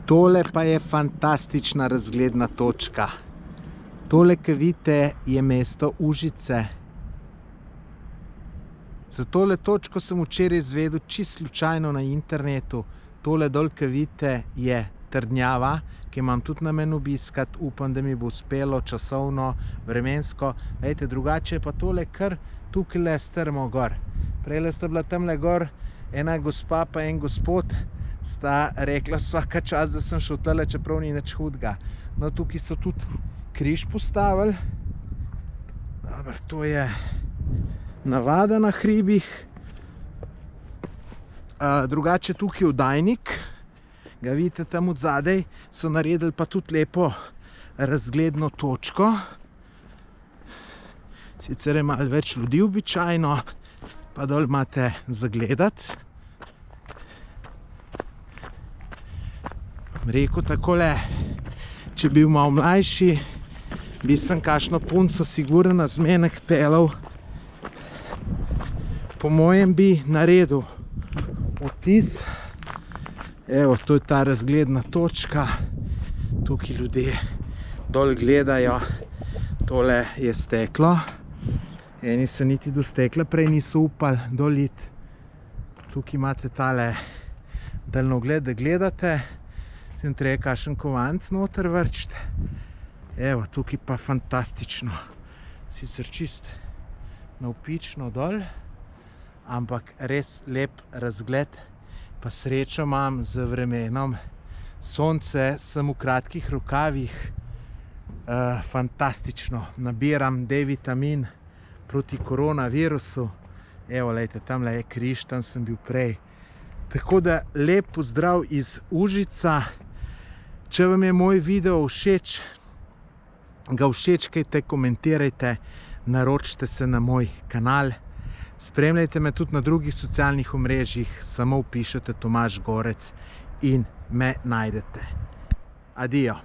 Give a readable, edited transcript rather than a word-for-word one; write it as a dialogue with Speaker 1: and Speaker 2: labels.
Speaker 1: Tole pa je fantastična razgledna točka. Tole, ki vidite, je mesto Užice. Za tole točko sem včeraj izvedel čisto slučajno na internetu. Tole dol, ki vidite, je trdnjava, ki imam tudi namen obiskat. Upam, da mi bo uspelo časovno, vremensko. Lejte, drugače je pa tole kar tukaj strmo gor. Prejle sta bila tamle gor ena gospa pa en gospod, sta rekla vsaka čas, da sem šel tale, čeprav ni nič hudega. No, tukaj so tudi križ postavili. Dobro, to je navada na hribih. Drugače tukaj oddajnik, ga vidite tam od zadaj, so naredili pa tudi lepo razgledno točko. Sicer je malo več ljudi običajno, pa dol imate zagledati. Rekel takole, če bi bil malo mlajši, bi sem kakšno punco sigurno na zmenek pelal. Po mojem bi naredil vtis. Evo, to je ta razgledna točka. Tukaj ljudje dol gledajo. Tole je steklo. Eni se niti do stekla prej niso upali dol iti. Tukaj imate tale daljnogled, da gledate. Sem treba kakšen kovanc noter vrčiti. Evo, tukaj pa fantastično. Sicer čist navpično dol, ampak res lep razgled. Pa srečo imam z vremenom. Sonce sem v kratkih rokavih. Fantastično. Nabiram D-vitamin proti koronavirusu. Evo, lejte, tamle je križ, tam sem bil prej. Tako da lep pozdrav iz Užica. Če vam je moj video všeč, ga všečkajte, komentirajte, naročite se na moj kanal. Spremljajte me tudi na drugih socialnih omrežjih, samo vpišete Tomaž Gorec in me najdete. Adijo.